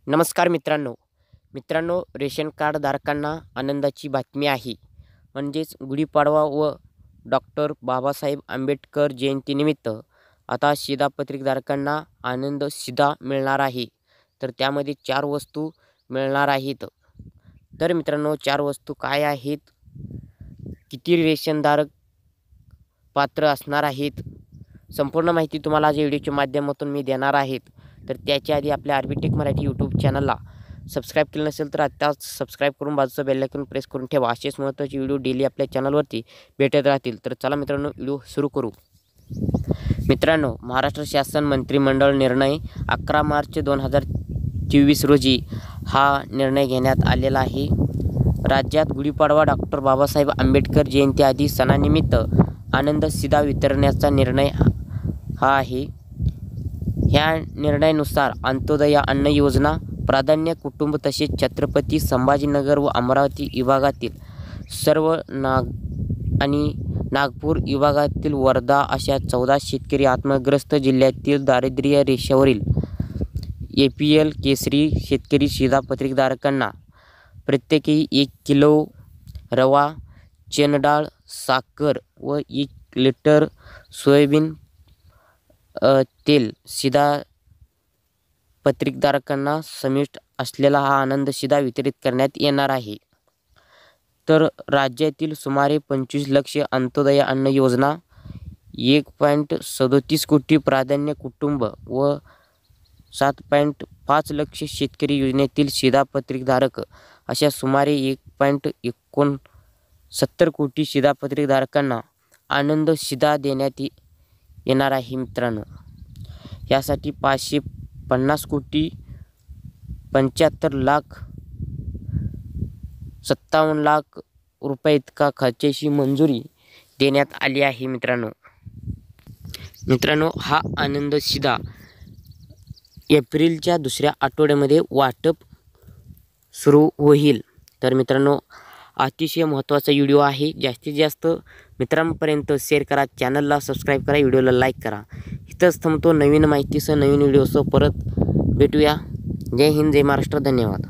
नमस्कार मित्रांनो, ration card धारकांना आनंदाची बातमी आहे. म्हणजेच गुढीपाडवा व डॉक्टर बाबासाहेब आंबेडकर जयंतीनिमित्त आता शिधापत्रिक धारकांना आनंद शिधा मिळणार आहे. तर त्यामध्ये 4 वस्तू मिळणार आहेत. तर मित्रांनो, 4 वस्तू काय आहेत, किती रेशनधारक पात्र असणार आहेत, संपूर्ण माहिती तुम्हाला आज व्हिडिओच्या माध्यमातून मी देणार आहेत. तर त्याच्या आधी आपल्या आरबीटेक मराठी यूट्यूब चॅनलला सबस्क्राईब केलं नसेल तर आत्ताच सबस्क्राईब करून बाजूचं बेल आयकॉन प्रेस करून ठेवा. असेच महत्त्वाचे व्हिडिओ डेली आपल्या चॅनलवरती भेटत राहतील. तर चला मित्रांनो, व्हिडिओ सुरू करू. मित्रांनो, महाराष्ट्र शासन मंत्रिमंडळ निर्णय 11 मार्च 2024 रोजी हा निर्णय घेण्यात आलेला आहे. राज्यात गुढीपाडवा डॉक्टर बाबासाहेब आंबेडकर जयंती आदी सणानिमित्त आनंद शिधा वितरण्याचा निर्णय हा आहे. ह्या निर्णयानुसार अंत्योदय अन्न योजना, प्राधान्य कुटुंब तसेच छत्रपती संभाजीनगर व अमरावती विभागातील सर्व आणि नागपूर विभागातील वर्धा अशा 14 शेतकरी आत्मग्रस्त जिल्ह्यातील दारिद्र्य रेषेवरील APL केसरी शेतकरी शिधापत्रिक धारकांना प्रत्येकी 1 किलो रवा, चणडाळ, साखर व 1 लिटर सोयाबीन तेल शिधापत्रिकधारकांना समाविष्ट असलेला हा आनंद शिधा वितरित करण्यात येणार आहे. तर राज्यातील सुमारे 25 लाख अंत्योदय अन्न योजना, 1.37 कोटी प्राधान्य कुटुंब व 7.5 लाख शेतकरी योजनेतील शिधापत्रिकधारक अशा सुमारे 1.69 कोटी शिधापत्रिकधारकांना आनंद शिधा देण्यात येणार आहे. मित्रांनो, यासाठी 550 कोटी 75 लाख 57 लाख रुपये इतका खर्चाची मंजुरी देण्यात आली आहे. मित्रांनो, हा आनंद शिधा एप्रिलच्या दुसऱ्या आठवड्यामध्ये वाटप सुरू होईल. तर मित्रांनो, अतिशय महत्त्वाचा व्हिडिओ आहे. जास्तीत जास्त मित्रांपर्यंत शेअर करा, चॅनलला सबस्क्राईब करा, व्हिडिओला लाईक करा. इथंच थांबतो. नवीन माहितीसह नवीन व्हिडिओसह परत भेटूया. जय हिंद, जय महाराष्ट्र. धन्यवाद.